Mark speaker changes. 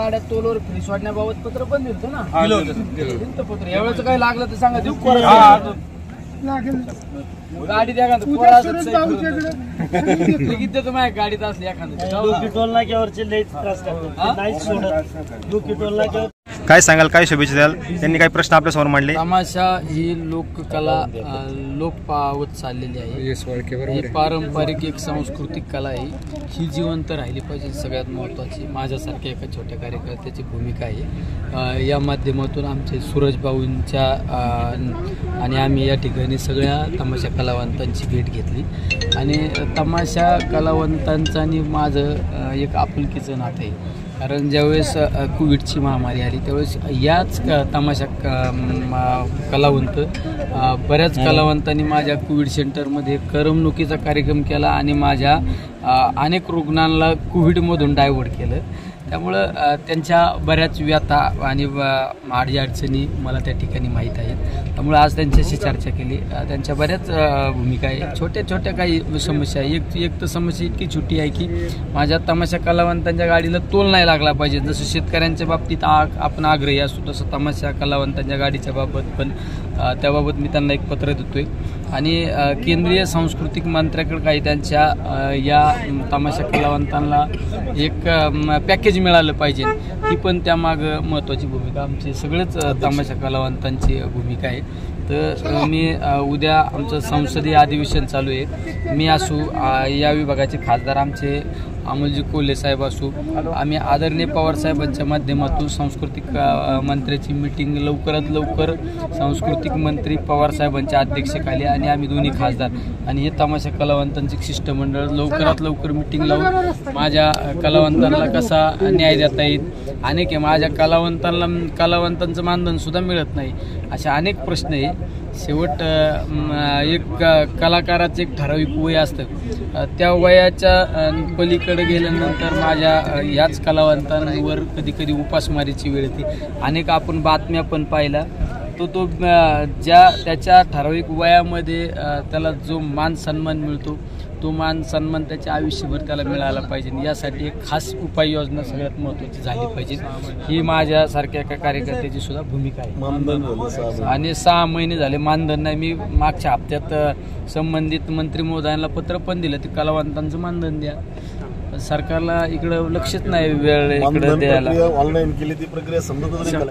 Speaker 1: गाड्या टोलवर फ्री सोडण्याबाबत पत्र पण दिलं ना, पत्र यावेळेच काही लागलं तर सांगा देऊ. गाडी द्या का माझ्या गाडीत असली एखादं.
Speaker 2: काय सांगाल, काय शुभेच्छा द्याल? त्यांनी काही प्रश्न आपल्या समोर मांडले.
Speaker 1: तमाशा ही लोककला लोप पावत चाललेली आहे. ही पारंपरिक एक सांस्कृतिक कला आहे, ही जिवंत राहिली पाहिजे. सगळ्यात महत्त्वाची माझ्यासारख्या एका छोट्या कार्यकर्त्याची भूमिका आहे. या माध्यमातून आमचे सूरज भाऊंच्या आणि आम्ही या ठिकाणी सगळ्या तमाशा कलावंतांची भेट घेतली आणि तमाशा कलावंतांचं आणि माझं एक आपुलकीचं नातं आहे. कारण ज्यावेळेस कोविडची महामारी आली त्यावेळेस याच तमाशा कलावंत बऱ्याच कलावंतांनी माझ्या कोविड सेंटरमध्ये करमणुकीचा कार्यक्रम केला आणि माझ्या अनेक रुग्णांना कोविडमधून डायव्हर्ट केलं. त्यामुळं त्यांच्या बऱ्याच व्यथा आणि अडचणी मला त्या ठिकाणी माहीत आहेत. त्यामुळे आज त्यांच्याशी चर्चा केली. त्यांच्या बऱ्याच भूमिका आहे, छोट्या छोट्या काही समस्या आहे. एक तर समस्या इतकी छोटी आहे की माझ्या तमाशा कलावंतांच्या गाडीला तोल नाही लागला पाहिजे. जसं शेतकऱ्यांच्या बाबतीत आपण आग्रही असतो तसं तमाशा कलावंतांच्या गाडीच्या बाबत पण त्याबाबत मी त्यांना एक पत्र देतोय आणि केंद्रीय सांस्कृतिक मंत्र्याकडे काही त्यांच्या या तमाशा कलावंतांना एक पॅकेज मिळालं पाहिजे. ही पण त्यामागं महत्त्वाची भूमिका आमची सगळेच तमाशा कलावंतांची भूमिका आहे. तर मी उद्या आमचं संसदीय अधिवेशन चालू आहे. मी असू, या विभागाचे खासदार आमचे अमोलजी कोल्हे साहेब असू, आम्ही आदरणीय पवार साहेबांच्या माध्यमातून सांस्कृतिक मंत्र्याची मीटिंग लवकरात लवकर सांस्कृतिक मंत्री पवार साहेबांच्या अध्यक्षतेखाली आणि आम्ही दोन्ही खासदार आणि हे तमाशा कलावंतांचे शिष्टमंडळ लवकरात लवकर मीटिंग लावून माझ्या कलावंतांना कसा न्याय देता येईल. अनेक आहे माझ्या कलावंतांचं मानधन सुद्धा मिळत नाही, अशा अनेक प्रश्न आहे. शेवट एक कलाकाराचं एक ठराविक वय असतं, त्या वयाच्या पलीकडे गेल्यानंतर माझ्या याच कलावंतांवर कधी कधी उपासमारीची वेळ येते. अनेक आपण बातम्या पण पाहिला तो त्याच्या ठराविक वयामध्ये त्याला जो मान सन्मान मिळतो तो मान सन्मान त्याच्या आयुष्यभर त्याला मिळाला पाहिजे. यासाठी एक खास उपाययोजना सगळ्यात महत्त्वाची झाली पाहिजे. ही माझ्यासारख्या एका कार्यकर्त्याची सुद्धा भूमिका आहे. आणि 6 महिने झाले मानधन नाही. मी मागच्या हप्त्यात संबंधित मंत्री महोदयांना पत्र पण दिलं ते कलावंतांचं मानधन द्या. सरकारला इकडं लक्षच नाही वेळ इकडे द्यायला.
Speaker 3: ऑनलाईन केली ती प्रक्रिया समजत